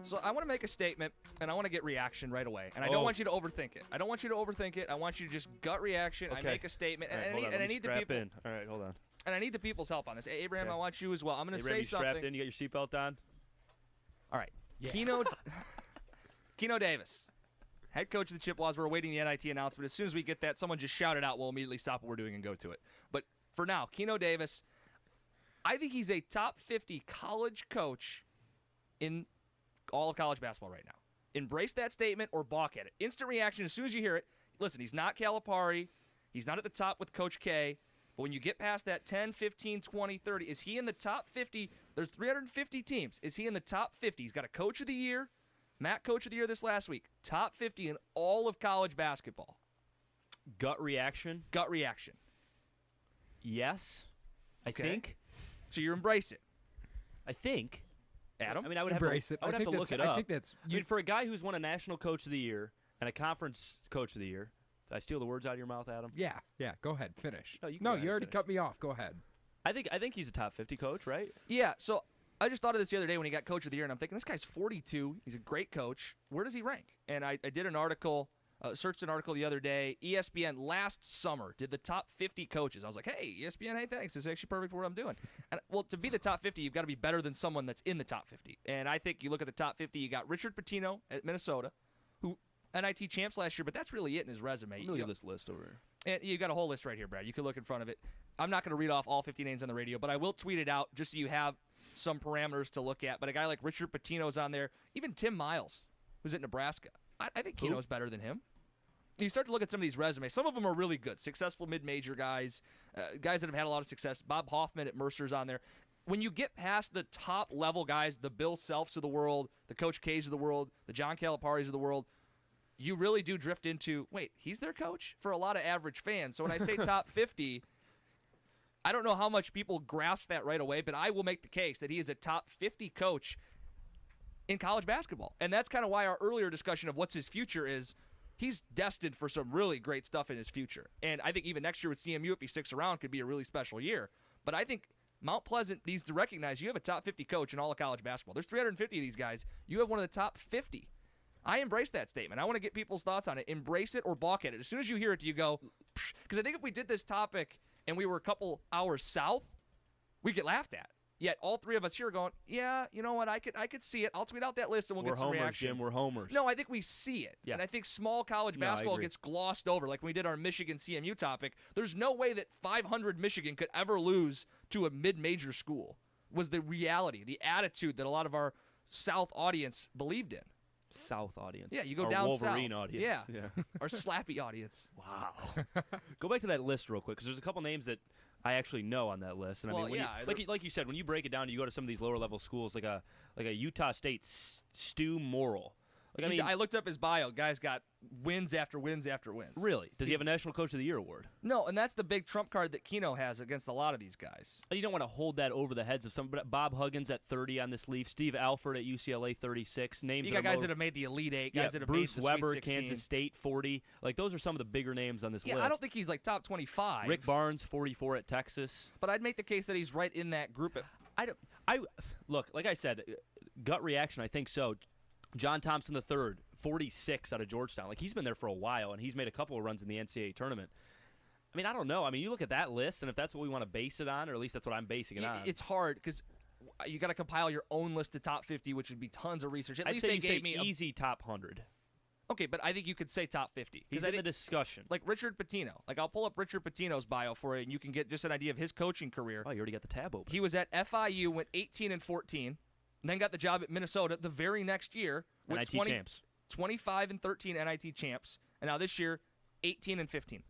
So I want to make a statement, and I want to get reaction right away. And I don't want you to overthink it. I want you to just gut reaction. Okay. I make a statement, All right, and I need the people. in. All right, hold on. And I need the people's help on this. Hey, Abraham, Okay. I want you as well. I'm going to say you something. strapped in? You got your seatbelt on? All right. Yeah. Keno Davis, head coach of the Chippewas. We're awaiting the NIT announcement. As soon as we get that, someone just shout it out. We'll immediately stop what we're doing and go to it. But for now, Keno Davis, I think he's a top 50 college coach in all of college basketball right now. Embrace that statement or balk at it. Instant reaction as soon as you hear it. Listen, he's not Calipari. He's not at the top with Coach K. But when you get past that 10, 15, 20, 30, is he in the top 50? There's 350 teams. Is he in the top 50? He's got a Coach of the Year, Matt Coach of the Year this last week. Top 50 in all of college basketball. Gut reaction? Gut reaction. Yes, I Okay. think. So you embrace it. I think. Adam? I mean, I would Embrace have it. to, I would I have to think look that's- it up. I think that's- I mean, for a guy who's won a National Coach of the Year and a Conference Coach of the Year, did I steal the words out of your mouth, Adam? Yeah. Go ahead. Finish. No, you can go ahead you and already finish. cut me off. Go ahead. I think he's a top 50 coach, right? Yeah, so I just thought of this the other day when he got Coach of the Year, and I'm thinking, this guy's 42. He's a great coach. Where does he rank? And I did an article, searched an article the other day. ESPN last summer did the top 50 coaches. I was like, hey, ESPN, hey, thanks. This is actually perfect for what I'm doing. And well, to be the top 50, you've got to be better than someone that's in the top 50. And I think you look at the top 50, you got Richard Pitino at Minnesota, who NIT champs last year, but that's really it in his resume. Look at this list over here. And you got a whole list right here, Brad. You can look in front of it. I'm not going to read off all 50 names on the radio, but I will tweet it out just so you have some parameters to look at. But a guy like Richard Pitino's on there. Even Tim Miles, who's at Nebraska. I think Keno's better than him. You start to look at some of these resumes. Some of them are really good. Successful mid-major guys, guys that have had a lot of success. Bob Hoffman at Mercer's on there. When you get past the top-level guys, the Bill Selfs of the world, the Coach K's of the world, the John Caliparis of the world, you really do drift into, wait, he's their coach? For a lot of average fans. So when I say top 50, I don't know how much people grasp that right away, but I will make the case that he is a top 50 coach in college basketball. And that's kind of why our earlier discussion of what's his future is he's destined for some really great stuff in his future. And I think even next year with CMU, if he sticks around, could be a really special year. But I think Mount Pleasant needs to recognize you have a top 50 coach in all of college basketball. There's 350 of these guys. You have one of the top 50. I embrace that statement. I want to get people's thoughts on it. Embrace it or balk at it. As soon as you hear it, you go, because I think if we did this topic and we were a couple hours south, we'd get laughed at. Yet all three of us here are going, yeah, you know what, I could see it. I'll tweet out that list and we'll get some homers, reaction. Jim. We're homers. No, I think we see it. Yeah. And I think small college No, I basketball agree. gets glossed over. Like when we did our Michigan CMU topic, there's no way that 500 Michigan could ever lose to a mid-major school was the reality, the attitude that a lot of our South audience believed in. South audience. Yeah, you go Our down Wolverine south. audience. Yeah. Our slappy audience. Wow. Go back to that list real quick because there's a couple names that I actually know on that list. And Well, I mean, when yeah, like you said, when you break it down, you go to some of these lower level schools like a Utah State Stu Morrill. Like, I mean, I looked up his bio. Guy's got wins after wins after wins. really, does he have a National Coach of the Year award? No, and that's the big trump card that Keno has against a lot of these guys. You don't want to hold that over the heads of some. But Bob Huggins at 30 on this leaf. Steve Alford at UCLA 36. Names. You got guys that have made the Elite Eight, guys that have Bruce made the Weber, Sweet 16. Kansas State 40. Like those are some of the bigger names on this list. I don't think he's like top 25. Rick Barnes 44 at Texas. But I'd make the case that he's right in that group. I look, like I said, gut reaction. I think so. John Thompson III, 46 out of Georgetown. Like he's been there for a while, and he's made a couple of runs in the NCAA tournament. I mean, I don't know. I mean, you look at that list, and if that's what we want to base it on, or at least that's what I'm basing it on. It's hard because you got to compile your own list of top 50, which would be tons of research. At I'd least say they you gave say me easy top 100. Okay, but I think you could say top 50. He's in the discussion. Like Richard Pitino. Like I'll pull up Richard Pitino's bio for you, and you can get just an idea of his coaching career. Oh, you already got the tab open. He was at FIU, went 18-14, and then got the job at Minnesota the very next year. NIT champs. 25-13 NIT champs, and now this year, 18-15.